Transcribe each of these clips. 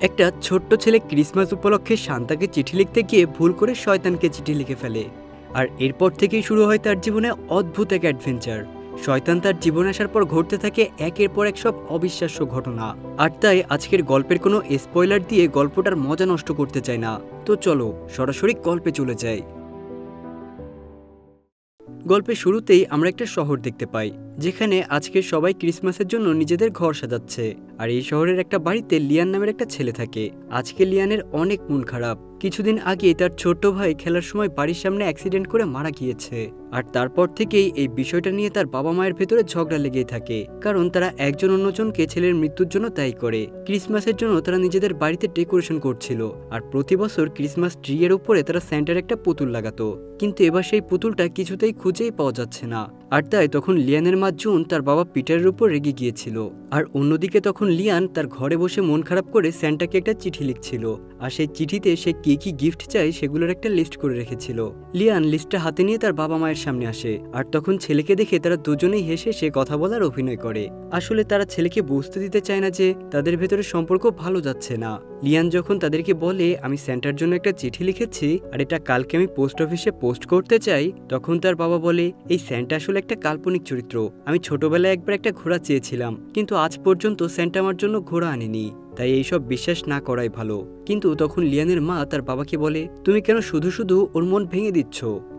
একটা ছোট্ট ছেলে ক্রিসমাস উপলক্ষে সান্তাকে চিঠি লিখতে গিয়ে ভুল করে শয়তানকে চিঠি লিখে ফেলে। আর এরপর থেকেই শুরু হয় তার জীবনে অদ্ভুত এক অ্যাডভেঞ্চার। শয়তান তার জীবন আসার পর ঘটতে থাকে একের পর এক সব অবিশ্বাস্য ঘটনা। আর তাই আজকের গল্পের কোনো স্পয়লার দিয়ে গল্পটার মজা নষ্ট করতে চাই না। তো চলো সরাসরি গল্পে চলে যাই। গল্পের শুরুতেই আমরা একটা শহর দেখতে পাই, যেখানে আজকে সবাই ক্রিসমাসের জন্য নিজেদের ঘর সাজাচ্ছে। আর এই শহরের একটা বাড়িতে লিয়ান নামের একটা ছেলে থাকে। আজকে লিয়ানের অনেক মন খারাপ। কিছুদিন আগে তার ছোট ভাই খেলার সময় বাড়ির সামনে অ্যাক্সিডেন্ট করে মারা গিয়েছে। আর তারপর থেকেই এই বিষয়টা নিয়ে তার বাবা মায়ের ভেতরে ঝগড়া লেগেই থাকে, কারণ তারা একজন অন্যজনকে ছেলের মৃত্যুর জন্য দায়ী করে। ক্রিসমাসের জন্য তারা নিজেদের বাড়িতে ডেকোরেশন করছিল, আর প্রতি বছর ক্রিসমাস ট্রি এর উপরে তারা স্যান্টার একটা পুতুল লাগাতো। কিন্তু এবার সেই পুতুলটা কিছুতেই খুঁজেই পাওয়া যাচ্ছে না। আর তাই তখন লিয়ানের মা জুন তার বাবা পিটারের উপর রেগে গিয়েছিল। আর অন্যদিকে তখন লিয়ান তার ঘরে বসে মন খারাপ করে স্যান্টাকে একটা চিঠি লিখছিল। আর সেই চিঠিতে সে কি কি গিফট চাই সেগুলোর একটা লিস্ট করে রেখেছিল। লিয়ান লিস্টটা হাতে নিয়ে তার বাবা মায়ের সামনে আসে, আর তখন ছেলেকে দেখে তারা দুজনেই হেসে সে কথা বলার অভিনয় করে। আসলে তারা ছেলেকে বুঝতে দিতে চায় না যে তাদের ভেতরে সম্পর্ক ভালো যাচ্ছে না। লিয়ান যখন তাদেরকে বলে, আমি স্যান্টার জন্য একটা চিঠি লিখেছি আর এটা কালকে আমি পোস্ট অফিসে পোস্ট করতে চাই, তখন তার বাবা বলে, এই স্যান্টা আসলে একটা কাল্পনিক চরিত্র। আমি ছোটবেলায় একবার একটা ঘোড়া চেয়েছিলাম, কিন্তু আজ পর্যন্ত স্যান্টা আমার জন্য ঘোড়া আনেনি, তাই এইসব বিশ্বাস না করাই ভালো। কিন্তু তখন লিয়ানের মা তার বাবাকে বলে, তুমি কেন শুধু শুধু ওর মন ভেঙে দিচ্ছ?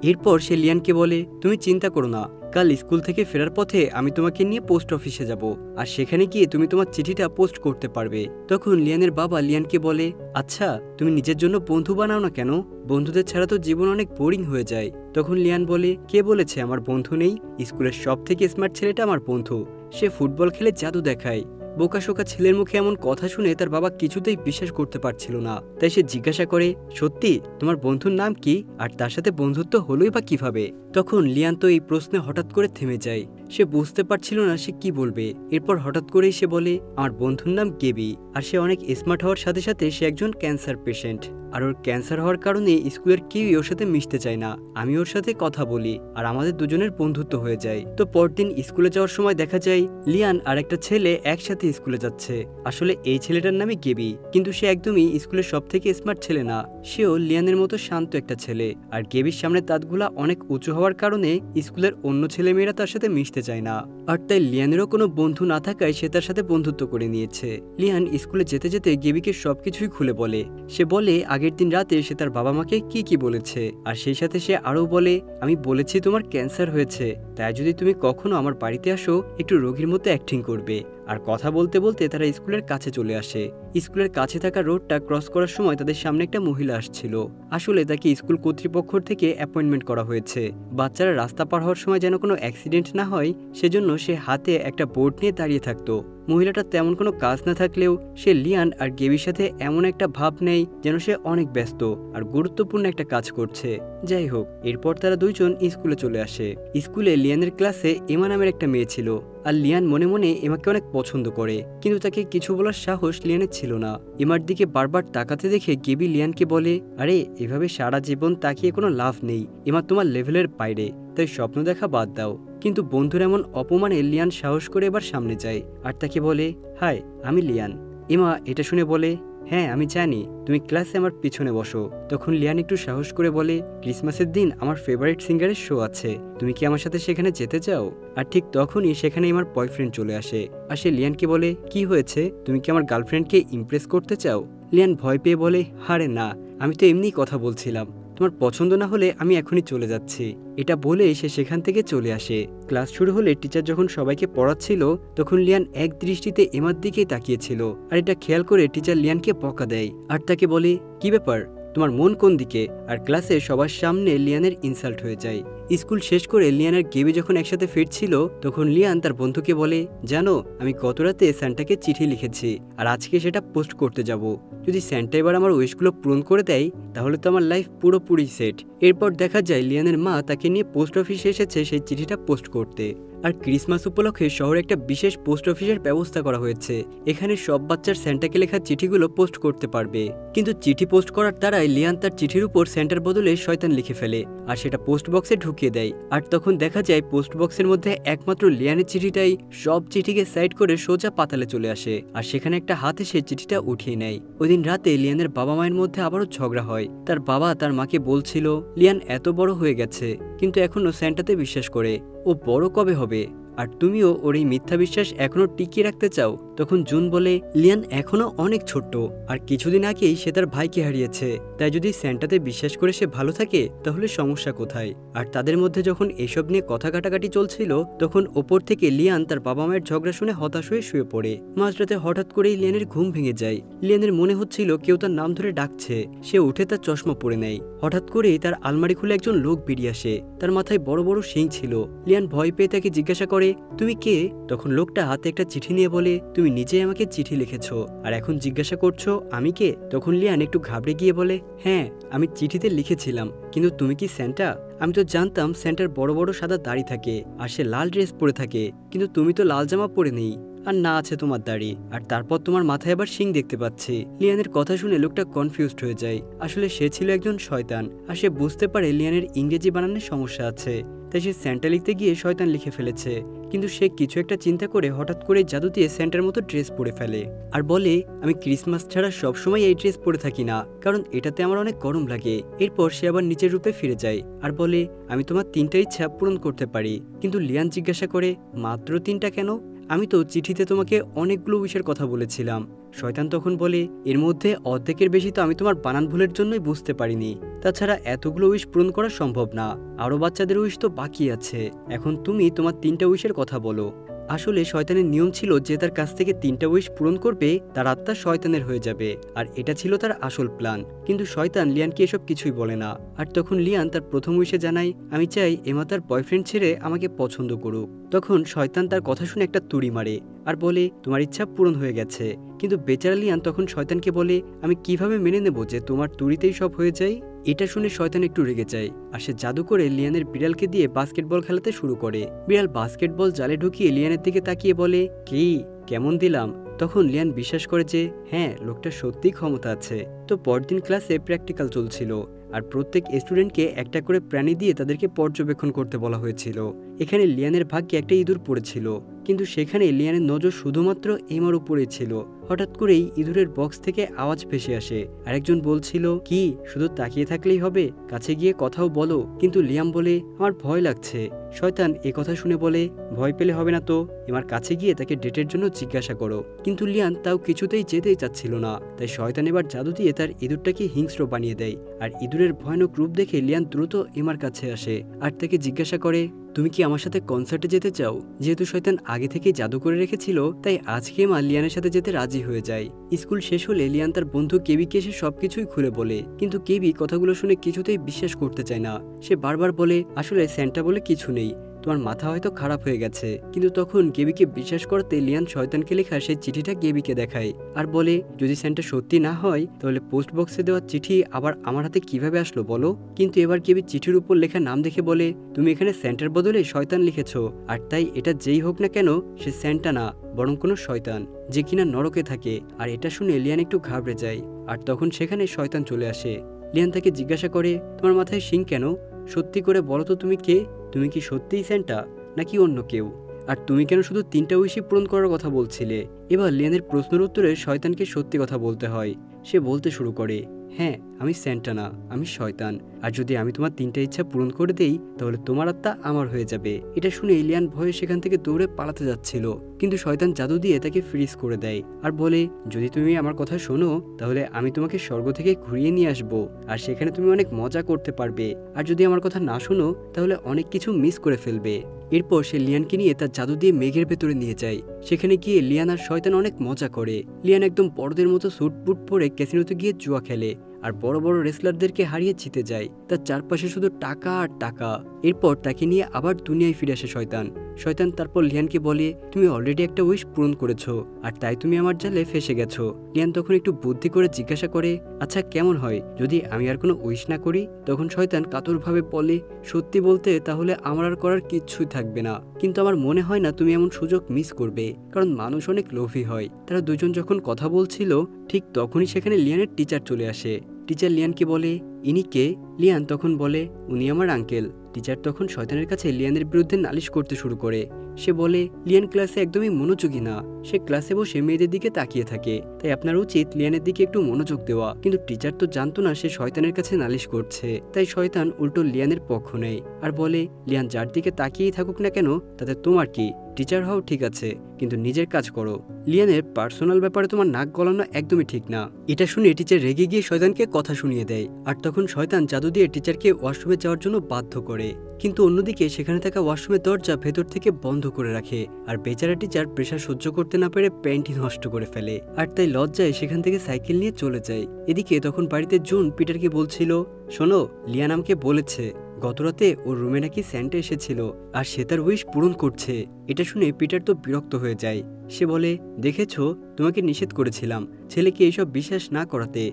এরপর সে লিয়ানকে বলে, তুমি চিন্তা করো না, কাল স্কুল থেকে ফেরার পথে আমি তোমাকে নিয়ে পোস্ট অফিসে যাব, আর সেখানে গিয়ে তুমি তোমার চিঠিটা পোস্ট করতে পারবে। তখন লিয়ানের বাবা লিয়ানকে বলে, আচ্ছা তুমি নিজের জন্য বন্ধু বানাও না কেন? বন্ধুদের ছাড়া তো জীবন অনেক বোরিং হয়ে যায়। তখন লিয়ান বলে, কে বলেছে আমার বন্ধু নেই? স্কুলের সব থেকে স্মার্ট ছেলেটা আমার বন্ধু। সে ফুটবল খেলে জাদু দেখায়। বোকাশোকা ছেলের মুখে এমন কথা শুনে তার বাবা কিছুতেই বিশ্বাস করতে পারছিল না। তাই সে জিজ্ঞাসা করে, সত্যি তোমার বন্ধুর নাম কি, আর তার সাথে বন্ধুত্ব হলোই বা কিভাবে? তখন লিয়ান তো এই প্রশ্নে হঠাৎ করে থেমে যায়। সে বুঝতে পারছিল না সে কি বলবে। এরপর হঠাৎ করেই সে বলে, আমার বন্ধুর নাম গেবি, আর সে অনেক স্মার্ট হওয়ার সাথে সাথে সে একজন ক্যান্সার পেশেন্ট। আর ওর ক্যান্সার হওয়ার কারণে স্কুলের কেউই ওর সাথে মিশতে চায় না। আমি ওর সাথে কথা বলি, আর আমাদের দুজনের বন্ধুত্ব হয়ে যায়। তো পরদিন স্কুলে যাওয়ার সময় দেখা যায় লিয়ান আর একটা ছেলে একসাথে স্কুলে যাচ্ছে। আসলে এই ছেলেটার নামে গেবি, কিন্তু সে একদমই স্কুলের সব থেকে স্মার্ট ছেলে না। সেও লিয়ানের মতো শান্ত একটা ছেলে। আর গেবির সামনে দাঁতগুলা অনেক উঁচু হওয়ার কারণে স্কুলের অন্য ছেলেমেয়েরা তার সাথে মিশতে চায় না। আর তাই লিয়ানেরও কোনো বন্ধু না থাকায় সে তার সাথে বন্ধুত্ব করে নিয়েছে। লিয়ান স্কুলে যেতে যেতে গেবিকে সবকিছুই খুলে বলে। সে বলে আগের দিন রাতে সে তার বাবা মাকে কি কি বলেছে, আর সেই সাথে সে আরও বলে, আমি বলেছি তোমার ক্যান্সার হয়েছে, তাই যদি তুমি কখনো আমার বাড়িতে আসো একটু রোগীর মতো অ্যাক্টিং করবে। আর কথা বলতে বলতে তারা স্কুলের কাছে চলে আসে। স্কুলের কাছে থাকা রোডটা ক্রস করার সময় তাদের সামনে একটা মহিলা আসছিল। আসলে তাকে স্কুল কর্তৃপক্ষ থেকে অ্যাপয়েন্টমেন্ট করা হয়েছে। বাচ্চারা রাস্তা পার হওয়ার সময় যেন কোনো অ্যাক্সিডেন্ট না হয়, সেজন্য সে হাতে একটা বোর্ড নিয়ে দাঁড়িয়ে থাকতো। মহিলাটা তেমন কোনো কাজ না থাকলেও সে লিয়ান আর গেবির সাথে এমন একটা ভাব নেই যেন সে অনেক ব্যস্ত আর গুরুত্বপূর্ণ একটা কাজ করছে। যাই হোক, এরপর তারা দুইজন স্কুলে চলে আসে। স্কুলে লিয়ানের ক্লাসে এমা নামের একটা মেয়ে ছিল। আর লিয়ান মনে মনে এমাকে অনেক পছন্দ করে, কিন্তু তাকে কিছু বলার সাহস লিয়ানের ছিল না। এমার দিকে বারবার তাকাতে দেখে গেবি লিয়ানকে বলে, আরে এভাবে সারা জীবন তাকিয়ে কোনো লাভ নেই, এমা তোমার লেভেলের বাইরে, তাই স্বপ্ন দেখা বাদ দাও। কিন্তু বন্ধুর এমন অপমানে লিয়ান সাহস করে এবার সামনে যায় আর তাকে বলে, হাই আমি লিয়ান। এমা এটা শুনে বলে, হ্যাঁ আমি জানি, তুমি ক্লাসে আমার পিছনে বসো। তখন লিয়ান একটু সাহস করে বলে, ক্রিসমাসের দিন আমার ফেভারিট সিঙ্গারের শো আছে, তুমি কি আমার সাথে সেখানে যেতে চাও? আর ঠিক তখনই সেখানে আমার বয়ফ্রেন্ড চলে আসে। আর সে লিয়ানকে বলে, কি হয়েছে, তুমি কি আমার গার্লফ্রেন্ডকে ইমপ্রেস করতে চাও? লিয়ান ভয় পেয়ে বলে, আরে না, আমি তো এমনিই কথা বলছিলাম, তোমার পছন্দ না হলে আমি এখনই চলে যাচ্ছি। এটা বলে সে সেখান থেকে চলে আসে। ক্লাস শুরু হলে টিচার যখন সবাইকে পড়াচ্ছিল তখন লিয়ান এক দৃষ্টিতে এমার দিকেই তাকিয়েছিল। আর এটা খেয়াল করে টিচার লিয়ানকে বকা দেয় আর তাকে বলে, কি ব্যাপার, তোমার মন কোন দিকে? আর ক্লাসে সবার সামনে লিয়ানের ইনসাল্ট হয়ে যায়। স্কুল শেষ করে লিয়ান আর গেবি যখন একসাথে ফিরছিল তখন লিয়ান তার বন্ধুকে বলে, জানো আমি গত রাতে স্যান্টাকে চিঠি লিখেছি, আর আজকে সেটা পোস্ট করতে যাব। যদি স্যান্টা এবার আমার উইশগুলো পূরণ করে দেয় তাহলে তো আমার লাইফ পুরোপুরি সেট। এরপর দেখা যায় লিয়ানের মা তাকে নিয়ে পোস্ট অফিসে এসেছে সেই চিঠিটা পোস্ট করতে। আর ক্রিসমাস উপলক্ষে শহরে একটা বিশেষ পোস্ট অফিসের ব্যবস্থা করা হয়েছে। এখানে সব বাচ্চার স্যান্টাকে লেখা চিঠিগুলো পোস্ট করতে পারবে। কিন্তু চিঠি পোস্ট করার দ্বারাই লিয়ান তার চিঠির উপর স্যান্টার বদলে শয়তান লিখে ফেলে আর সেটা পোস্ট বক্সে ঢুকিয়ে দেয়। আর তখন দেখা যায় পোস্ট বক্সের মধ্যে একমাত্র লিয়ানের চিঠিটাই সব চিঠিকে সাইড করে সোজা পাতালে চলে আসে আর সেখানে একটা হাত এসে চিঠিটা উঠিয়ে নেয়। ওই দিন রাতে লিয়ানের বাবা মায়ের মধ্যে আবারও ঝগড়া হয়। তার বাবা তার মাকে বলছিল লিয়ান এত বড় হয়ে গেছে কিন্তু এখনো স্যান্টাতে বিশ্বাস করে, ও বড় কবে হবে, আর তুমিও ওর এই মিথ্যা বিশ্বাস এখনো টিকিয়ে রাখতে চাও। তখন জুন বলে লিয়ান এখনো অনেক ছোট্ট আর কিছুদিন আগেই সে তার ভাইকে হারিয়েছে, তাই যদি স্যান্টাতে বিশ্বাস করে সে ভালো থাকে তাহলে সমস্যা কোথায়। আর তাদের মধ্যে যখন এসব নিয়ে কথা কাটাকাটি চলছিল তখন ওপর থেকে লিয়ান তার বাবা মায়ের ঝগড়া শুনে হতাশ হয়ে শুয়ে পড়ে। মাঝরাতে হঠাৎ করেই লিয়ানের ঘুম ভেঙে যায়। লিয়ানের মনে হচ্ছিল কেউ তার নাম ধরে ডাকছে। সে উঠে তার চশমা পরে নেয়। হঠাৎ করেই তার আলমারি খুলে একজন লোক বেরিয়ে আসে। তার মাথায় বড় বড় শিং ছিল। লিয়ান ভয় পেয়ে তাকে জিজ্ঞাসা করে, তুমি কে? তখন লোকটা হাতে একটা চিঠি নিয়ে বলে, তুমি নিজেই আমাকে চিঠি লিখেছ আর এখন জিজ্ঞাসা করছো আমি কে? তখন লিয়ান একটু ঘাবড়ে গিয়ে বলে, হ্যাঁ আমি চিঠিতে লিখেছিলাম, কিন্তু তুমি কি স্যান্টা? আমি তো জানতাম স্যান্টার বড় বড় সাদা দাড়ি থাকে আর সে লাল ড্রেস পরে থাকে, কিন্তু তুমি তো লাল জামা পরে নেই আর না আছে তোমার দাড়ি, আর তারপর তোমার মাথায় আবার শিং দেখতে পাচ্ছি। লিয়ানের কথা শুনে লোকটা কনফিউজড হয়ে যায়। আসলে সে ছিল একজন শয়তান আর সে বুঝতে পারে লিয়ানের ইংরেজি বানানের সমস্যা আছে, তাই সে স্যান্টা লিখতে গিয়ে শয়তান লিখে ফেলেছে। কিন্তু সে কিছু একটা চিন্তা করে হঠাৎ করে জাদু দিয়ে স্যান্টার মতো ড্রেস পরে ফেলে আর বলে, আমি ক্রিসমাস ছাড়া সবসময় এই ড্রেস পরে থাকি না, কারণ এটাতে আমার অনেক গরম লাগে। এরপর সে আবার নিজের রূপে ফিরে যায় আর বলে, আমি তোমার 3টা ইচ্ছা পূরণ করতে পারি। কিন্তু লিয়ান জিজ্ঞাসা করে, মাত্র 3টা কেন? আমি তো চিঠিতে তোমাকে অনেকগুলো উইশের কথা বলেছিলাম। শয়তান তখন বলে, এর মধ্যে অর্ধেকের বেশি তো আমি তোমার বানান ভুলের জন্যই বুঝতে পারিনি। তাছাড়া এতগুলো উইশ পূরণ করা সম্ভব না, আরও বাচ্চাদের উইশ তো বাকি আছে। এখন তুমি তোমার 3টা উইশের কথা বলো। আসলে শয়তানের নিয়ম ছিল যে তার কাছ থেকে 3টা উইশ পূরণ করবে তার আত্মা শয়তানের হয়ে যাবে, আর এটা ছিল তার আসল প্ল্যান। কিন্তু শয়তান লিয়ানকে এসব কিছুই বলে না। আর তখন লিয়ান তার প্রথম উইশে জানায়, আমি চাই এমা তার বয়ফ্রেন্ড ছেড়ে আমাকে পছন্দ করুক। তখন শয়তান তার কথা শুনে একটা তুড়ি মারে আর বলে, তোমার ইচ্ছা পূরণ হয়ে গেছে। কিন্তু বেচারা লিয়ান তখন শয়তানকে বলে, আমি কিভাবে মেনে নেব যে তোমার তুড়িতেই সব হয়ে যায়? এটা শুনে শয়তান একটু রেগে যায় আর সে জাদু করে লিয়ানের বিড়ালকে দিয়ে বাস্কেটবল খেলাতে শুরু করে। বিড়াল বাস্কেটবল জালে ঢুকিয়ে লিয়ানের দিকে তাকিয়ে বলে, কি কেমন দিলাম? তখন লিয়ান বিশ্বাস করে যে হ্যাঁ, লোকটা সত্যিই ক্ষমতা আছে। তো পরদিন ক্লাসে প্র্যাকটিক্যাল চলছিল আর প্রত্যেক স্টুডেন্টকে একটা করে প্রাণী দিয়ে তাদেরকে পর্যবেক্ষণ করতে বলা হয়েছিল। এখানে লিয়ানের ভাগ্যে একটা ইঁদুর পড়েছিল, কিন্তু সেখানে লিয়ানের নজর শুধুমাত্র এমার উপরে ছিল। হঠাৎ করেই ইঁদুরের বক্স থেকে আওয়াজ ভেসে আসে আর একজন বলছিল, কি শুধু তাকিয়ে থাকলেই হবে, কাছে গিয়ে কথাও বলো। কিন্তু লিয়াম বলে, আমার ভয় লাগছে। শয়তান এ কথা শুনে বলে, ভয় পেলে হবে না তো, এমার কাছে গিয়ে তাকে ডেটের জন্য জিজ্ঞাসা করো। কিন্তু লিয়ান তাও কিছুতেই যেতেই চাচ্ছিল না, তাই শয়তান এবার জাদু দিয়ে তার ইঁদুরটাকে হিংস্র বানিয়ে দেয়। আর ইঁদুরের ভয়ানক রূপ দেখে লিয়ান দ্রুত এমার কাছে আসে আর তাকে জিজ্ঞাসা করে, তুমি কি আমার সাথে কনসার্টে যেতে চাও? যেহেতু শয়তান আগে থেকেই জাদু করে রেখেছিল, তাই আজকে মা লিয়ানের সাথে যেতে রাজি হয়ে যায়। স্কুল শেষ হলে লিয়ান তার বন্ধু কেবিকে এসে সবকিছুই খুলে বলে, কিন্তু কেবি কথাগুলো শুনে কিছুতেই বিশ্বাস করতে চায় না। সে বারবার বলে, আসলে স্যান্টা বলে কিছু নেই, তোমার মাথা হয়তো খারাপ হয়ে গেছে। কিন্তু তখন কেবিকে বিশ্বাস করতে লিয়ান শয়তানকে লেখা সেই চিঠিটা কেবিকে দেখায় আর বলে, যদি স্যান্টা সত্যি না হয় তাহলে পোস্ট বক্সে দেওয়া চিঠি আবার আমার হাতে কিভাবে আসলো বলো? কিন্তু এবার কেবি চিঠির উপর লেখা নাম দেখে বলে, তুমি এখানে স্যান্টার বদলে শয়তান লিখেছো, আর তাই এটা যেই হোক না কেন সে স্যান্টা না, বরং কোনো শয়তান যে কিনা নরকে থাকে। আর এটা শুনে লিয়ান একটু ঘাবড়ে যায় আর তখন সেখানে শয়তান চলে আসে। লিয়ান তাকে জিজ্ঞাসা করে, তোমার মাথায় শিং কেন? সত্যি করে বলো তো তুমি কে? তুমি কি সত্যিই স্যান্টা নাকি অন্য কেউ? আর তুমি কেন শুধু 3টা উইশই পূরণ করার কথা বলছিলে? এবার লিয়ানের প্রশ্নের উত্তরে শয়তানকে সত্যি কথা বলতে হয়। সে বলতে শুরু করে, হ্যাঁ আমি স্যান্টা না, আমি শয়তান, আর যদি আমি তোমার 3টা ইচ্ছা পূরণ করে দেই তাহলে তোমার আত্মা আমার হয়ে যাবে। এটা শুনে লিয়ান ভয়ে সেখান থেকে দৌড়ে পালাতে যাচ্ছিল, কিন্তু শয়তান জাদু দিয়ে তাকে ফ্রিজ করে দেয় আর বলে, যদি তুমি আমার কথা শোনো তাহলে আমি তোমাকে স্বর্গ থেকে ঘুরিয়ে নিয়ে আসবো আর সেখানে তুমি অনেক মজা করতে পারবে, আর যদি আমার কথা না শোনো তাহলে অনেক কিছু মিস করে ফেলবে। এরপর সে লিয়ানকে নিয়ে তার জাদু দিয়ে মেঘের ভেতরে নিয়ে যায়। সেখানে গিয়ে লিয়ান আর শয়তান অনেক মজা করে। লিয়ান একদম বড়দের মতো স্যুট বুট পরে ক্যাসিনোতে গিয়ে জুয়া খেলে আর বড় বড় রেসলারদেরকে হারিয়ে জিতে যায়। তার চারপাশে শুধু টাকা আর টাকা। এরপর তাকে নিয়ে আবার দুনিয়ায় ফিরে আসে শয়তান। শয়তান তারপর লিয়ানকে বলে, তুমি অলরেডি একটা উইশ পূরণ করেছো, আর তাই তুমি আমার জালে ফেসে গেছো। লিয়ান তখন একটু বুদ্ধি করে জিজ্ঞাসা করে, আচ্ছা কেমন হয় যদি আমি আর কোনো উইশ না করি? তখন শয়তান কাতরভাবে বলে, সত্যি বলতে তাহলে আমার আর করার কিচ্ছুই থাকবে না, কিন্তু আমার মনে হয় না তুমি এমন সুযোগ মিস করবে, কারণ মানুষ অনেক লোভী হয়। তারা দুজন যখন কথা বলছিল ঠিক তখনই সেখানে লিয়ানের টিচার চলে আসে। টিচার লিয়ানকে বলে, ইনি কে? লিয়ান তখন বলে, উনি আমার আঙ্কেল। টিচার তখন শয়তানের কাছে লিয়ানের বিরুদ্ধে নালিশ করতে শুরু করে। সে বলে, লিয়ান ক্লাসে একদমই মনোযোগী না, সে ক্লাসে বসে মেয়েদের দিকে তাকিয়ে থাকে, তাই আপনার উচিত লিয়ানের দিকে একটু মনোযোগ দেওয়া। কিন্তু টিচার তো জানতো না সে শয়তানের কাছে নালিশ করছে, তাই শয়তান উল্টো লিয়ানের পক্ষ নেয় আর বলে, লিয়ান যার দিকে তাকিয়েই থাকুক না কেন তাতে তোমার কি? টিচার হও ঠিক আছে, কিন্তু নিজের কাজ করো। লিয়ানের পার্সোনাল ব্যাপারে তোমার নাক গলানো একদমই ঠিক না। এটা শুনে টিচার রেগে গিয়ে শয়তানকে কথা শুনিয়ে দেয়, আর তখন শয়তান জাদু দিয়ে টিচারকে ওয়াশরুমে যাওয়ার জন্য বাধ্য করে। কিন্তু অন্যদিকে সেখানে থাকা ওয়াশরুমের দরজা ভেতর থেকে বন্ধ করে রাখে, আর বেচারা টিচার প্রেশার সহ্য করতে না পেরে প্যান্টই নষ্ট করে ফেলে, আর তাই লজ্জায় সেখান থেকে সাইকেল নিয়ে চলে যায়। এদিকে তখন বাড়িতে জুন পিটারকে বলছিল, শোনো, লিয়ান আমাকে বলেছে গতরাতে ওর রুমে নাকি স্যান্টা এসেছিল আর সে তার উইশ পূরণ করছে। এটা শুনে পিটার তো বিরক্ত হয়ে যায়। সে বলে, দেখেছো, তোমাকে নিষেধ করেছিলাম ছেলেকে এইসব বিশ্বাস না করাতে,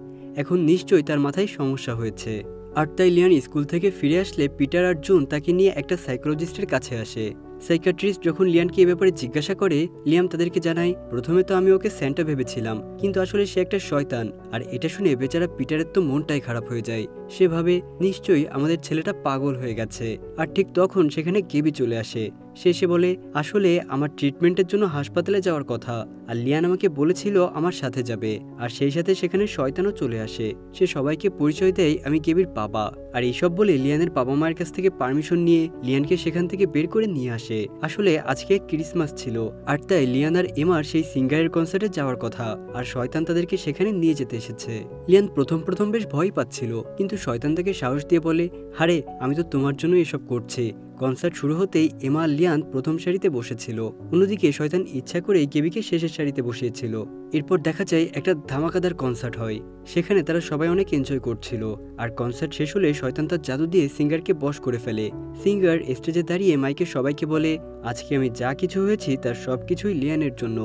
এখন নিশ্চয়ই তার মাথায় সমস্যা হয়েছে। আর তাই লিয়ান স্কুল থেকে ফিরে আসলে পিটার আর জুন তাকে নিয়ে একটা সাইকোলজিস্টের কাছে আসে। সাইকিয়াট্রিস্ট যখন লিয়ানকে এ ব্যাপারে জিজ্ঞাসা করে, লিয়াম তাদেরকে জানায়, প্রথমে তো আমি ওকে স্যান্টা ভেবেছিলাম, কিন্তু আসলে সে একটা শয়তান। আর এটা শুনে বেচারা পিটারের তো মনটাই খারাপ হয়ে যায়। সে ভাবে নিশ্চয়ই আমাদের ছেলেটা পাগল হয়ে গেছে। আর ঠিক তখন সেখানে গেবি চলে আসে। সে এসে বলে, আসলে আমার ট্রিটমেন্টের জন্য হাসপাতালে যাওয়ার কথা, আর লিয়ান আমাকে বলেছিল আমার সাথে যাবে। আর সেই সাথে সেখানে শয়তানও চলে আসে। সে সবাইকে পরিচয় দেয় আমি গেবির বাবা। আর এইসব বলে লিয়ানের বাবা মায়ের কাছ থেকে পারমিশন নিয়ে লিয়ানকে সেখান থেকে বের করে নিয়ে আসে। আসলে আজকে ক্রিসমাস ছিল, আর তাই লিয়ান আর এমার সেই সিঙ্গারের কনসার্টে যাওয়ার কথা, আর শয়তান তাদেরকে সেখানে নিয়ে যেতে এসেছে। লিয়ান প্রথম বেশ ভয় পাচ্ছিল, কিন্তু শয়তান তাকে সাহস দিয়ে বলে, হারে, আমি তো তোমার জন্য এসব করছি। কনসার্ট শুরু হতেই এমা আর লিয়ান প্রথম সারিতে বসেছিল, অন্যদিকে শয়তান ইচ্ছা করে গেবিকে শেষের সারিতে বসিয়েছিল। এরপর দেখা যায় একটা ধামাকাদার কনসার্ট হয়। সেখানে তারা সবাই অনেক এনজয় করছিল, আর কনসার্ট শেষ হলে শয়তান তার জাদু দিয়ে সিঙ্গারকে বশ করে ফেলে। সিঙ্গার স্টেজে দাঁড়িয়ে মাইকে সবাইকে বলে, আজকে আমি যা কিছু হয়েছি তার সবকিছুই লিয়ানের জন্য।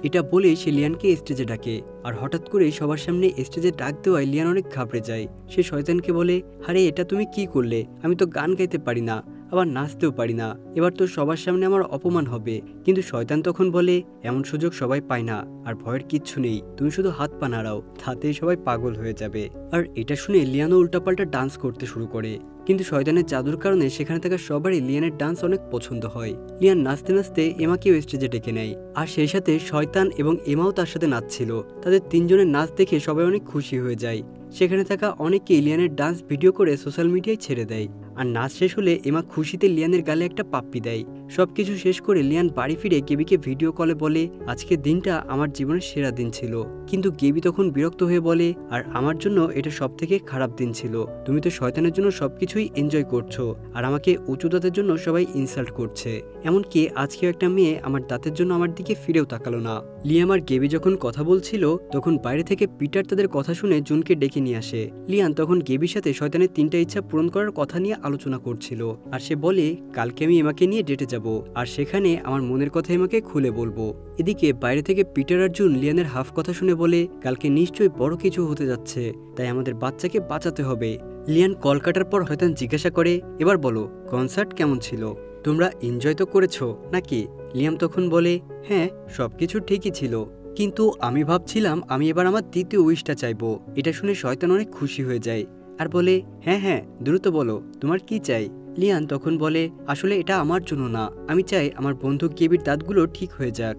এটা বলেই সে লিয়ানকে স্টেজে ডাকে, আর হঠাৎ করে সবার সামনে স্টেজে ডাক দেওয়ায় লিয়ান অনেক ঘাবড়ে যায়। সে শয়তানকে বলে, আরে এটা তুমি কি করলে? আমি তো গান গাইতে পারি না, আবার নাচতেও পারি না, এবার তো সবার সামনে আমার অপমান হবে। কিন্তু শয়তান তখন বলে, এমন সুযোগ সবাই পায় না, আর ভয়ের কিচ্ছু নেই, তুমি শুধু হাত পা নাড়াও, তাতেই সবাই পাগল হয়ে যাবে। আর এটা শুনে লিয়ানও উল্টাপাল্টা ডান্স করতে শুরু করে। কিন্তু শয়তানের জাদুর কারণে সেখানে থাকা সবারই লিয়ানের ডান্স অনেক পছন্দ হয়। লিয়ান নাচতে নাচতে এমাকেও স্টেজে ডেকে নেয়, আর সেই সাথে শয়তান এবং এমাও তার সাথে নাচছিল। তাদের তিনজনের নাচ দেখে সবাই অনেক খুশি হয়ে যায়। সেখানে থাকা অনেকেই লিয়ানের ডান্স ভিডিও করে সোশ্যাল মিডিয়ায় ছেড়ে দেয়। আর নাচ শেষ হলে এমা খুশিতে লিয়ানের গালে একটা পাপ্পি দেয়। সবকিছু শেষ করে লিয়ান বাড়ি ফিরে গেবিকে ভিডিও কলে বলে, আজকের দিনটা আমার জীবনের সেরা দিন ছিল। কিন্তু গেবি তখন বিরক্ত হয়ে বলে, আর আমার জন্য এটা সব থেকে খারাপ দিন ছিল। তুমি তো শয়তানের জন্য সবকিছুই এনজয় করছো, আর আমাকে উঁচু দাঁতের জন্য সবাই ইনসাল্ট করছে। এমনকি আজকেও একটা মেয়ে আমার দাঁতের জন্য আমার দিকে ফিরেও তাকালো না। লিয়াম আর গেবি যখন কথা বলছিল তখন বাইরে থেকে পিটার তাদের কথা শুনে জুনকে ডেকে নিয়ে আসে। লিয়ান তখন গেবির সাথে শয়তানের 3টা ইচ্ছা পূরণ করার কথা নিয়ে আলোচনা করছিল। আর সে বলে, কালকে আমি এমাকে নিয়ে ডেটে যাব, আর সেখানে আমার মনের কথা এমাকে খুলে বলবো। এদিকে বাইরে থেকে পিটার আর জুন লিয়ানের হাফ কথা শুনে বলে, কালকে নিশ্চয়ই বড় কিছু হতে যাচ্ছে, তাই আমাদের বাচ্চাকে বাঁচাতে হবে। লিয়ান কল কাটার পর শয়তান জিজ্ঞাসা করে, এবার বলো, কনসার্ট কেমন ছিল? তোমরা এনজয় তো করেছো নাকি? লিয়াম তখন বলে, হ্যাঁ, সবকিছু ঠিকই ছিল, কিন্তু আমি ভাবছিলাম আমি এবার আমার দ্বিতীয় উইশটা চাইবো। এটা শুনে শয়তান অনেক খুশি হয়ে যায় আর বলে, হ্যাঁ, দ্রুত বলো, তোমার কি চাই? লিয়ান তখন বলে, আসলে এটা আমার জন্য না, আমি চাই আমার বন্ধু গেবির দাঁতগুলো ঠিক হয়ে যাক।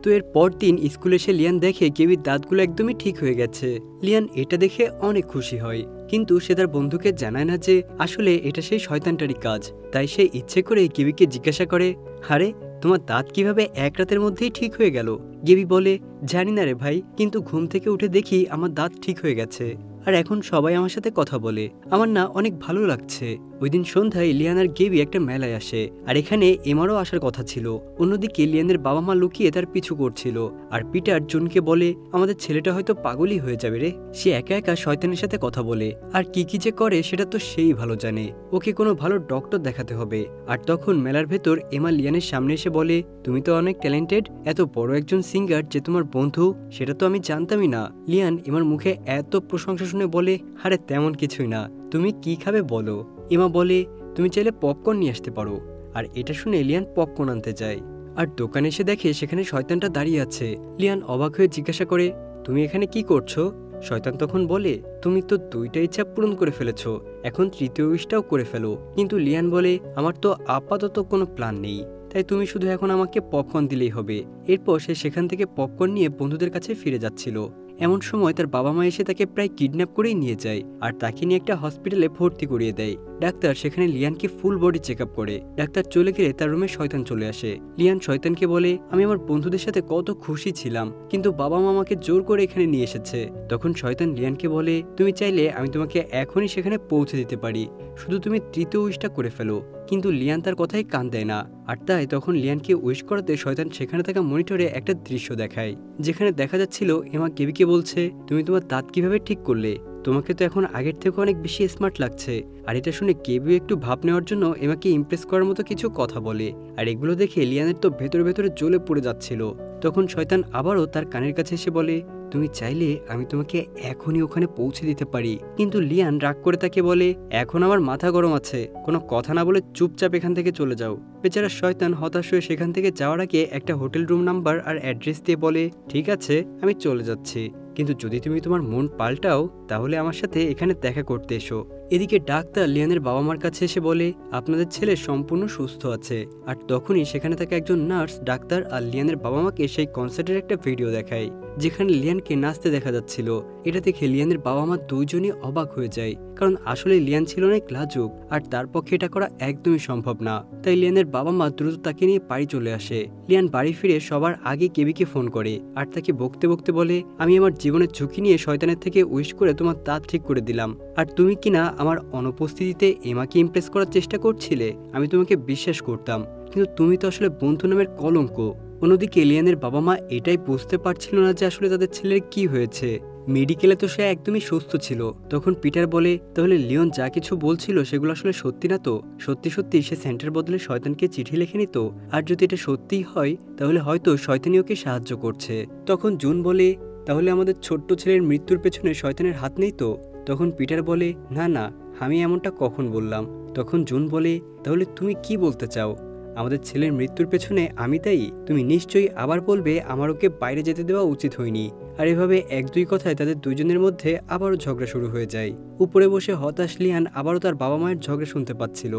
তো এর পর দিন স্কুলে এসে লিয়ান দেখে গেবির দাঁতগুলো একদমই ঠিক হয়ে গেছে। লিয়ান এটা দেখে অনেক খুশি হয়, কিন্তু সে তার বন্ধুকে জানায় না যে আসলে এটা সেই শয়তানটারই কাজ। তাই সে ইচ্ছে করে গেবিকে জিজ্ঞাসা করে, আরে তোমার দাঁত কিভাবে এক রাতের মধ্যেই ঠিক হয়ে গেল? গেবি বলে, জানি না রে ভাই, কিন্তু ঘুম থেকে উঠে দেখি আমার দাঁত ঠিক হয়ে গেছে। আর এখন সবাই আমার সাথে কথা বলে, আমার না অনেক ভালো লাগছে। ওই দিন সন্ধ্যায় লিয়ান আর গেবি একটা মেলায় আসে, আর এখানে এমারও আসার কথা ছিল। অন্যদিকে লিয়ানের বাবা মা লুকিয়ে তার পিছু করছিল, আর পিটার জুনকে বলে আমাদের ছেলেটা হয়তো পাগলই হয়ে যাবে রে, সে একা একা শয়তানের সাথে কথা বলে, আর কি কি যে করে সেটা তো সেই ভালো জানে, ওকে কোনো ভালো ডক্টর দেখাতে হবে। আর তখন মেলার ভেতর এমা লিয়ানের সামনে এসে বলে, তুমি তো অনেক ট্যালেন্টেড, এত বড় একজন সিঙ্গার যে তোমার বন্ধু, সেটা তো আমি জানতামই না। লিয়ান এমার মুখে এত প্রশংসা শুনে বলে, আরে তেমন কিছুই না, তুমি কি খাবে বলো। এমা বলে, তুমি চাইলে পপকর্ন নিয়ে আসতে পারো। আর এটা শুনে লিয়ান পপকর্ন আনতে যায়, আর দোকানে এসে দেখে সেখানে শয়তানটা দাঁড়িয়ে আছে। লিয়ান অবাক হয়ে জিজ্ঞাসা করে, তুমি এখানে কি করছো? শয়তান তখন বলে, তুমি তো 2টা ইচ্ছা পূরণ করে ফেলেছো, এখন 3য় উইশটাও করে ফেলো। কিন্তু লিয়ান বলে, আমার তো আপাতত কোনো প্ল্যান নেই, তাই তুমি শুধু এখন আমাকে পপকর্ন দিলেই হবে। এরপর সে সেখান থেকে পপকর্ন নিয়ে বন্ধুদের কাছে ফিরে যাচ্ছিল। এমন সময় তার বাবা মা এসে তাকে প্রায় কিডন্যাপ করেই নিয়ে যায়, আর তাকে নিয়ে একটা হসপিটালে ভর্তি করিয়ে দেয়। ডাক্তার সেখানে লিয়ানকে ফুল বডি চেক আপ করে। ডাক্তার চলে গেলে তার রুমে শয়তান চলে আসে। লিয়ান শয়তানকে বলে, আমি আমার বন্ধুদের সাথে কত খুশি ছিলাম, কিন্তু বাবা মা আমাকে জোর করে এখানে নিয়ে এসেছে। তখন শয়তান লিয়ানকে বলে, তুমি চাইলে আমি তোমাকে এখনই সেখানে পৌঁছে দিতে পারি, শুধু তুমি 3য় উইশটা করে ফেলো। কিন্তু লিয়ান তার কথাই কান দেয় না, আর তাই তখন লিয়ানকে উইশ করাতে শয়তান সেখানে থাকা মনিটরে একটা দৃশ্য দেখায়, যেখানে দেখা যাচ্ছিল এমা গেবিকে বলছে, তুমি তোমার দাঁত কিভাবে ঠিক করলে, তোমাকে তো এখন আগের থেকে অনেক বেশি স্মার্ট লাগছে। আর এটা শুনে কেবিও একটু ভাব নেওয়ার জন্য এমাকে ইমপ্রেস করার মতো কিছু কথা বলে, আর এগুলো দেখে লিয়ানের তো ভেতরে ভেতরে জ্বলে পড়ে যাচ্ছিল। তখন শয়তান আবারও তার কানের কাছে এসে বলে, তুমি চাইলে আমি তোমাকে এখনই ওখানে পৌঁছে দিতে পারি। কিন্তু লিয়ান রাগ করে তাকে বলে, এখন আমার মাথা গরম আছে, কোনো কথা না বলে চুপচাপ এখান থেকে চলে যাও। বেচারা শয়তান হতাশ হয়ে সেখান থেকে যাওয়ার আগে একটা হোটেল রুম নাম্বার আর অ্যাড্রেস দিয়ে বলে, ঠিক আছে আমি চলে যাচ্ছি, কিন্তু যদি তুমি তোমার মন পাল্টাও তাহলে আমার সাথে এখানে দেখা করতে এসো। এদিকে ডাক্তার লিয়ানের বাবা মার কাছে এসে বলে, আপনাদের ছেলে সম্পূর্ণ সুস্থ আছে। আর তখনই সেখানে থাকা একজন নার্স ডাক্তার আর লিয়ানের বাবা মাকে সেই কনসার্টের একটা ভিডিও দেখায়, যেখানে লিয়ানকে নাচতে দেখা যাচ্ছিল। এটা দেখে লিয়ানের বাবা মা দুইজনই অবাক হয়ে যায়, কারণ আসলে লিয়ান ছিল অনেক লাজুক, আর তার পক্ষে এটা করা একদমই সম্ভব না। তাই লিয়ানের বাবা মা দ্রুত তাকে নিয়ে বাড়ি চলে আসে। লিয়ান বাড়ি ফিরে সবার আগে কেবিকে ফোন করে, আর তাকে বকতে বকতে বলে, আমি আমার জীবনের ঝুঁকি নিয়ে শয়তানের থেকে উইশ করে তোমার দাঁত ঠিক করে দিলাম, আর তুমি কিনা আমার অনুপস্থিতিতে এমাকে ইমপ্রেস করার চেষ্টা করছিলে। আমি তোমাকে বিশ্বাস করতাম, কিন্তু তুমি তো আসলে বন্ধু নামের কলঙ্ক। অন্যদিকে লিয়ানের বাবা মা এটাই বুঝতে পারছিল না যে আসলে তাদের ছেলের কি হয়েছে। মেডিকেলে তো সে একদমই সুস্থ ছিল। তখন পিটার বলে, তাহলে লিওন যা কিছু বলছিল সেগুলো আসলে সত্যি না তো? সত্যি সত্যি সে সেন্টার বদলে শয়তানকে চিঠি লিখে নিত, আর যদি এটা সত্যিই হয় তাহলে হয়তো শয়তানি ওকে সাহায্য করছে। তখন জুন বলে, তাহলে আমাদের ছোট্ট ছেলের মৃত্যুর পেছনে শয়তানের হাত নেই তো? তখন পিটার বলে, না না, আমি এমনটা কখন বললাম? তখন জুন বলে, তাহলে তুমি কি বলতে চাও? আমাদের ছেলের মৃত্যুর পেছনে আমি দায়ী? তুমি নিশ্চয়ই আবার বলবে আমার ওকে বাইরে যেতে দেওয়া উচিত হয়নি। আর এভাবে এক দুই কথায় তাদের দুজনের মধ্যে আবারও ঝগড়া শুরু হয়ে যায়। উপরে বসে হতাশ লিয়ান আবারও তার বাবা মায়ের ঝগড়া শুনতে পাচ্ছিল।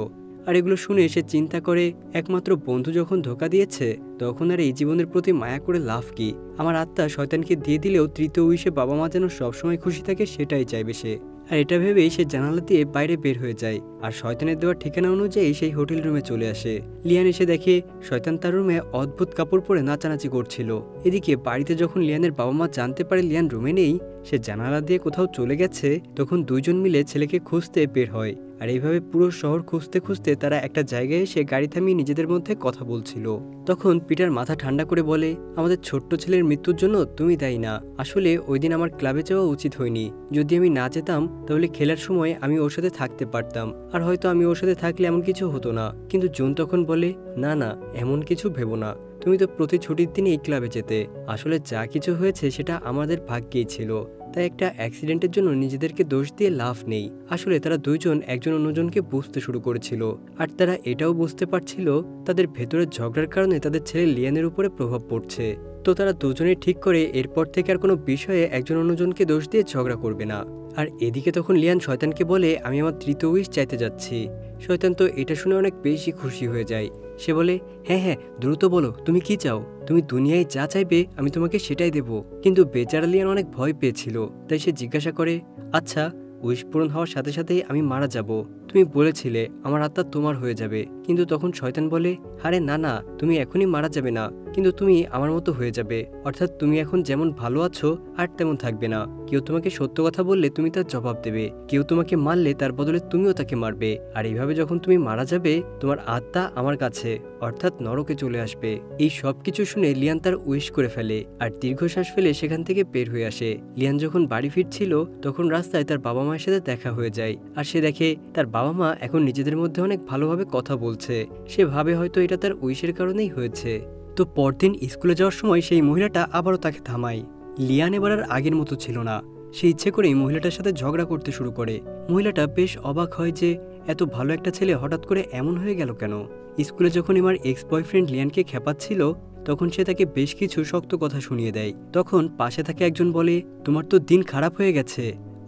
আর এগুলো শুনে সে চিন্তা করে, একমাত্র বন্ধু যখন ধোকা দিয়েছে তখন আর এই জীবনের প্রতি মায়া করে লাভ কি? আমার আত্মা শয়তানকে দিয়ে দিলেও 3য় উইশে বাবা মা যেন সবসময় খুশি থাকে সেটাই চাইবে সে। আর এটা ভেবেই সে জানালা দিয়ে বাইরে বের হয়ে যায়, আর শয়তানের দেওয়া ঠিকানা অনুযায়ী সেই হোটেল রুমে চলে আসে। লিয়ান এসে দেখে শয়তান তার রুমে অদ্ভুত কাপড় পরে নাচানাচি করছিল। এদিকে বাড়িতে যখন লিয়ানের বাবা মা জানতে পারে লিয়ান রুমে নেই, সে জানালা দিয়ে কোথাও চলে গেছে, তখন দুইজন মিলে ছেলেকে খুঁজতে বের হয়। আর এইভাবে পুরো শহর খুঁজতে খুঁজতে তারা একটা জায়গায় এসে গাড়ি থামিয়ে নিজেদের মধ্যে কথা বলছিল। তখন পিটার মাথা ঠান্ডা করে বলে, আমাদের ছোট্ট ছেলের মৃত্যুর জন্য তুমি দায়ী না। আসলে ওই দিন আমার ক্লাবে যাওয়া উচিত হয়নি। যদি আমি না যেতাম তাহলে খেলার সময় আমি ওর সাথে থাকতে পারতাম, আর হয়তো আমি ওর সাথে থাকলে এমন কিছু হতো না। কিন্তু জুন তখন বলে, না না, এমন কিছু ভেবো না, তুমি তো প্রতি ছুটির দিনে এই ক্লাবে যেতে। আসলে যা কিছু হয়েছে সেটা আমাদের ভাগ্যেই ছিল, তাই একটা অ্যাক্সিডেন্টের জন্য নিজেদেরকে দোষ দিয়ে লাভ নেই। আসলে তারা দুইজন একজন অন্যজনকে বুঝতে শুরু করেছিল, আর তারা এটাও বুঝতে পারছিল তাদের ভেতরের ঝগড়ার কারণে তাদের ছেলে লিয়ানের উপরে প্রভাব পড়ছে। তো তারা দুজনেই ঠিক করে এরপর থেকে আর কোনো বিষয়ে একজন অন্যজনকে দোষ দিয়ে ঝগড়া করবে না। আর এদিকে তখন লিয়ান শয়তানকে বলে, আমি আমার 3য় উইশ চাইতে যাচ্ছি। শয়তান তো এটা শুনে অনেক বেশি খুশি হয়ে যায়। সে বলে, হ্যাঁ হ্যাঁ, দ্রুত বলো তুমি কি চাও। তুমি দুনিয়ায় যা চাইবে আমি তোমাকে সেটাই দেব। কিন্তু বেচারা লিয়ান অনেক ভয় পেয়েছিল, তাই সে জিজ্ঞাসা করে, আচ্ছা উইশ পূরণ হওয়ার সাথে সাথেই আমি মারা যাব। তুমি বলেছিলে আমার আত্মা তোমার হয়ে যাবে। কিন্তু তখন শয়তান বলে, আরে না না, তুমি এখনই মারা যাবে না, কিন্তু তুমি আমার মতো হয়ে যাবে, অর্থাৎ তুমি এখন যেমন ভালো আছো আর তেমন থাকবে না। কেউ তোমাকে সত্য কথা বললে তুমি তার জবাব দেবে, কেউ তোমাকে মারলে তার বদলে তুমিও তাকে মারবে, আর এইভাবে যখন তুমি মারা যাবে তোমার আত্মা আমার কাছে অর্থাৎ নরকে চলে আসবে। এই সব কিছু শুনে লিয়ান তার উইশ করে ফেলে আর দীর্ঘশ্বাস ফেলে সেখান থেকে বের হয়ে আসে। লিয়ান যখন বাড়ি ফিরছিল তখন রাস্তায় তার বাবা মায়ের সাথে দেখা হয়ে যায়, আর সে দেখে তার বাবা মা এখন নিজেদের মধ্যে অনেক ভালোভাবে কথা বলছে। সে ভাবে হয়তো এটা তার উইশের কারণেই হয়েছে। তো পরদিন স্কুলে যাওয়ার সময় সেই মহিলাটা আবারও তাকে থামায়। লিয়ান এবার আর আগের মতো ছিল না, সে ইচ্ছে করেই মহিলাটার সাথে ঝগড়া করতে শুরু করে। মহিলাটা বেশ অবাক হয় যে এত ভালো একটা ছেলে হঠাৎ করে এমন হয়ে গেল কেন। স্কুলে যখন আমার এক্স বয়ফ্রেন্ড লিয়ানকে খেপাচ্ছিল তখন সে তাকে বেশ কিছু শক্ত কথা শুনিয়ে দেয়। তখন পাশে থাকে একজন বলে, তোমার তো দিন খারাপ হয়ে গেছে,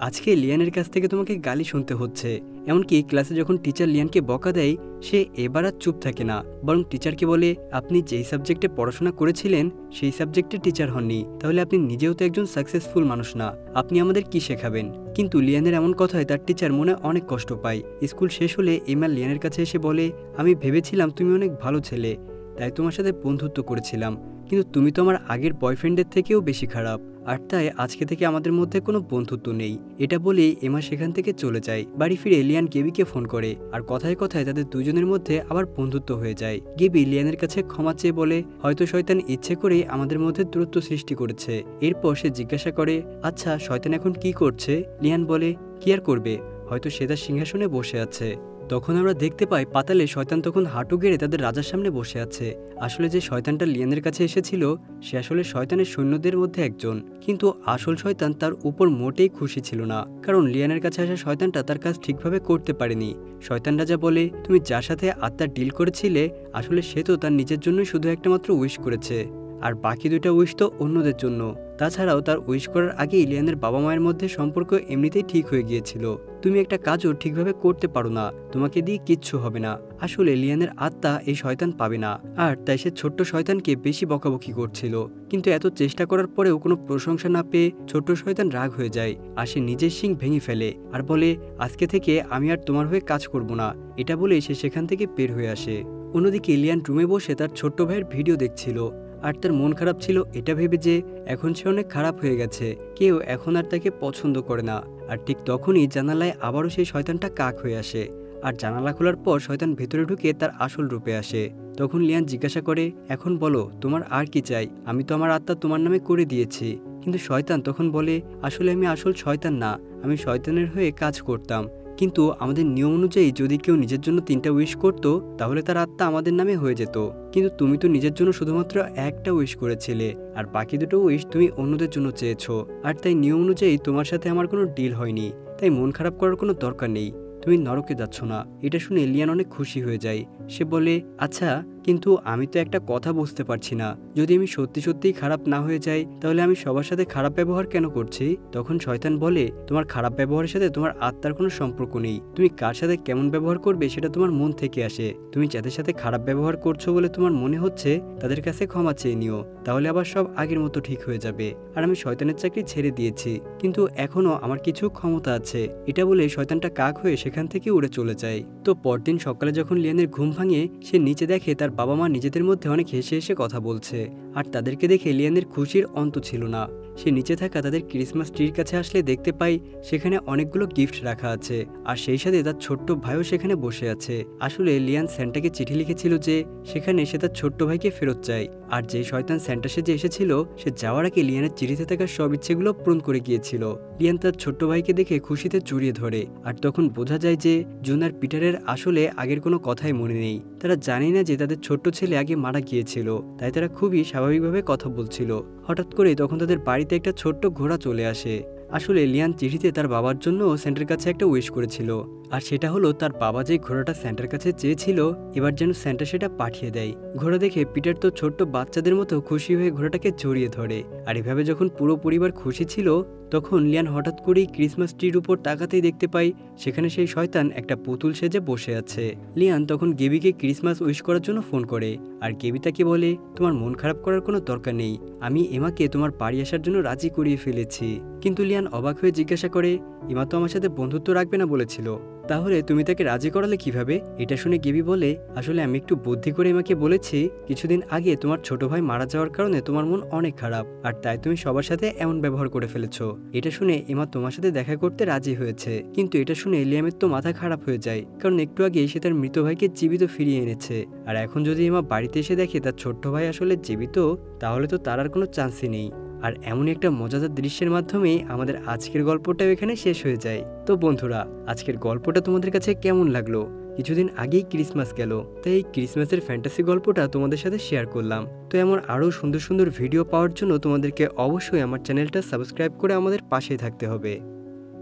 আজকে লিয়ানের কাছ থেকে তোমাকে গালি শুনতে হচ্ছে। এমনকি ক্লাসে যখন টিচার লিয়ানকে বকা দেয় সে এবার আর চুপ থাকে না, বরং টিচারকে বলে, আপনি যেই সাবজেক্টে পড়াশোনা করেছিলেন সেই সাবজেক্টে টিচার হননি, তাহলে আপনি নিজেও তো একজন সাকসেসফুল মানুষ না, আপনি আমাদের কি শেখাবেন। কিন্তু লিয়ানের এমন কথায় তার টিচার মনে অনেক কষ্ট পায়। স্কুল শেষ হলে এমা লিয়ানের কাছে এসে বলে, আমি ভেবেছিলাম তুমি অনেক ভালো ছেলে, তাই তোমার সাথে বন্ধুত্ব করেছিলাম, কিন্তু তুমি তো আমার আগের বয়ফ্রেন্ডের থেকেও বেশি খারাপ, আর তাই আজকে থেকে আমাদের মধ্যে কোনো বন্ধুত্ব নেই। এটা বলেই এমা সেখান থেকে চলে যায়। বাড়ি ফিরে লিয়ান গেবিকে ফোন করে, আর কথায় কথায় তাদের দুজনের মধ্যে আবার বন্ধুত্ব হয়ে যায়। গেবি লিয়ানের কাছে ক্ষমা চেয়ে বলে, হয়তো শয়তান ইচ্ছে করেই আমাদের মধ্যে দূরত্ব সৃষ্টি করেছে। এরপর সে জিজ্ঞাসা করে, আচ্ছা শয়তান এখন কি করছে? লিয়ান বলে, কি আর করবে, হয়তো সে তার সিংহাসনে বসে আছে। তখন আমরা দেখতে পাই পাতালে শয়তান তখন হাঁটু গেড়ে তাদের রাজার সামনে বসে আছে। আসলে যে শয়তানটা লিয়ানের কাছে এসেছিল সে আসলে শয়তানের সৈন্যদের মধ্যে একজন, কিন্তু আসল শয়তান তার উপর মোটেই খুশি ছিল না, কারণ লিয়ানের কাছে আসা শয়তানটা তার কাজ ঠিকভাবে করতে পারেনি। শয়তান রাজা বলে, তুমি যার সাথে আত্মার ডিল করেছিলে আসলে সে তো তার নিজের জন্যই শুধু একটা মাত্র উইশ করেছে, আর বাকি দুইটা উইশ তো অন্যদের জন্য। তাছাড়াও তার উইশ করার আগেই লিয়ানের বাবা মায়ের মধ্যে সম্পর্ক এমনিতেই ঠিক হয়ে গিয়েছিল। তুমি একটা কাজও ঠিকভাবে করতে পারো না, তোমাকে দিয়ে কিচ্ছু হবে না। আসলে লিয়ানের আত্মা এই শয়তান পাবে না, আর তাই সে ছোট্ট শয়তানকে বেশি বকাবকি করছিল। কিন্তু এত চেষ্টা করার পরেও কোনো প্রশংসা না পেয়ে ছোট্ট শয়তান রাগ হয়ে যায়, আর সে নিজের শিং ভেঙে ফেলে আর বলে, আজকে থেকে আমি আর তোমার হয়ে কাজ করব না। এটা বলেই সে সেখান থেকে বের হয়ে আসে। অন্যদিকে লিয়ান রুমে বসে তার ছোট্ট ভাইয়ের ভিডিও দেখছিল, আর তার মন খারাপ ছিল এটা ভেবে যে এখন সে অনেক খারাপ হয়ে গেছে, কেউ এখন আর তাকে পছন্দ করে না। আর ঠিক তখনই জানালায় আবারও সেই শয়তানটা কাক হয়ে আসে, আর জানালা খোলার পর শয়তান ভেতরে ঢুকে তার আসল রূপে আসে। তখন লিয়ান জিজ্ঞাসা করে, এখন বলো তোমার আর কি চাই, আমি তো আমার আত্মা তোমার নামে করে দিয়েছি। কিন্তু শয়তান তখন বলে, আসলে আমি আসল শয়তান না, আমি শয়তানের হয়ে কাজ করতাম, কিন্তু আমাদের নিয়ম অনুযায়ী যদি কেউ নিজের জন্য 3টা উইশ করতো তাহলে তার আত্মা আমাদের নামে হয়ে যেত, কিন্তু তুমি তো নিজের জন্য শুধুমাত্র একটা উইশ করেছিলে, আর বাকি দুটো উইশ তুমি অন্যদের জন্য চেয়েছো, আর তাই নিয়ম অনুযায়ী তোমার সাথে আমার কোনো ডিল হয়নি, তাই মন খারাপ করার কোনো দরকার নেই, তুমি নরকে যাচ্ছ না। এটা শুনে লিয়ান অনেক খুশি হয়ে যায়। সে বলে, আচ্ছা কিন্তু আমি তো একটা কথা বুঝতে পারছি না, যদি আমি সত্যি সত্যিই খারাপ না হয়ে যাই তাহলে আমি সবার সাথে খারাপ ব্যবহার কেন করছি? তখন শয়তান বলে, তোমার খারাপ ব্যবহারের সাথে তোমার আত্মার কোনো সম্পর্ক নেই, তুমি কার সাথে কেমন ব্যবহার করবে সেটা তোমার মন থেকে আসে। তুমি যাদের সাথে খারাপ ব্যবহার করছো বলে তোমার মনে হচ্ছে তাদের কাছে ক্ষমা চেয়ে নিও, তাহলে আবার সব আগের মতো ঠিক হয়ে যাবে। আর আমি শয়তানের চাকরি ছেড়ে দিয়েছি, কিন্তু এখনো আমার কিছু ক্ষমতা আছে। এটা বলে শয়তানটা কাক হয়ে সেখান থেকে উড়ে চলে যায়। তো পরদিন সকালে যখন লিয়ানের ঘুম ভাঙে সে নিচে দেখে তার বাবা মা নিজেদের মধ্যে অনেক হেসে হেসে কথা বলছে, আর তাদেরকে দেখে লিয়ানের খুশির অন্ত ছিল না। সে নিচে থাকা তাদের ক্রিসমাস ট্রির কাছে আসলে দেখতে পাই সেখানে অনেকগুলো গিফট রাখা আছে, আর সেই সাথে তার ছোট্ট ভাইও সেখানে বসে আছে। আসলে লিয়ান স্যান্টাকে চিঠি লিখেছিল যে সেখানে সে তার ছোট্ট ভাইকে ফেরত চায়, আর যে শয়তান স্যান্টা সেজে এসেছিল সে যাওয়ার আগে লিয়ানের চিঠিতে থাকা সব ইচ্ছেগুলো পূরণ করে গিয়েছিল। লিয়ান তার ছোট্ট ভাইকে দেখে খুশিতে জড়িয়ে ধরে, আর তখন বোঝা যায় যে জুন আর পিটারের আসলে আগের কোনো কথাই মনে নেই। তারা জানে না যে তাদের ছোট্ট ছেলে আগে মারা গিয়েছিল, তাই তারা খুবই স্বাভাবিকভাবে কথা বলছিল। হঠাৎ করে তখন তাদের বাড়িতে একটা ছোট্ট ঘোড়া চলে আসে। আসলে লিয়ান চিঠিতে তার বাবার জন্য স্যান্টার কাছে একটা উইশ করেছিল, আর সেটা হলো তার বাবা যে ঘোড়াটা স্যান্টার কাছে চেয়েছিল এবার যেন স্যান্টা সেটা পাঠিয়ে দেয়। ঘোড়া দেখে পিটার তো ছোট্ট বাচ্চাদের মতো খুশি হয়ে ঘোড়াটাকে জড়িয়ে ধরে, আর এভাবে যখন পুরো পরিবার খুশি ছিল তখন লিয়ান হঠাৎ করেই ক্রিসমাস ট্রির উপর তাকাতেই দেখতে পাই সেখানে সেই শয়তান একটা পুতুল সেজে বসে আছে। লিয়ান তখন গেবিকে ক্রিসমাস উইশ করার জন্য ফোন করে, আর গেবি তাকে বলে, তোমার মন খারাপ করার কোনো দরকার নেই, আমি এমাকে তোমার বাড়ি আসার জন্য রাজি করিয়ে ফেলেছি। কিন্তু লিয়ান অবাক হয়ে জিজ্ঞাসা করে, ইমা তো আমার সাথে বন্ধুত্ব রাখবে না বলেছিল। তাহলে তুমি তাকে রাজি করালে কিভাবে? এটা শুনে গেবি বলে, আসলে আমি একটু বুদ্ধি করে ইমাকে বলেছি, কিছুদিন আগে তোমার ছোট ভাই মারা যাওয়ার কারণে তোমার মন অনেক খারাপ, আর তাই তুমি সবার সাথে এমন ব্যবহার করে ফেলেছো। এটা শুনে ইমা তোমার সাথে দেখা করতে রাজি হয়েছে। কিন্তু এটা শুনে লিয়ামের তো মাথা খারাপ হয়ে যায়, কারণ একটু আগে সে তার মৃত ভাইকে জীবিত ফিরিয়ে এনেছে। আর এখন যদি ইমা বাড়িতে এসে দেখে তার ছোট্ট ভাই আসলে জীবিত, তাহলে তো তার আর কোনো চান্সই নেই। আর এমনই একটা মজাদার দৃশ্যের মাধ্যমেই আমাদের আজকের গল্পটাও এখানে শেষ হয়ে যায়। তো বন্ধুরা, আজকের গল্পটা তোমাদের কাছে কেমন লাগলো? কিছুদিন আগেই ক্রিসমাস গেল, তাই এই ক্রিসমাসের ফ্যান্টাসি গল্পটা তোমাদের সাথে শেয়ার করলাম। তো এমন আরও সুন্দর সুন্দর ভিডিও পাওয়ার জন্য তোমাদেরকে অবশ্যই আমার চ্যানেলটা সাবস্ক্রাইব করে আমাদের পাশেই থাকতে হবে।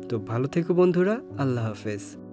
তো ভালো থেকো বন্ধুরা, আল্লাহ হাফেজ।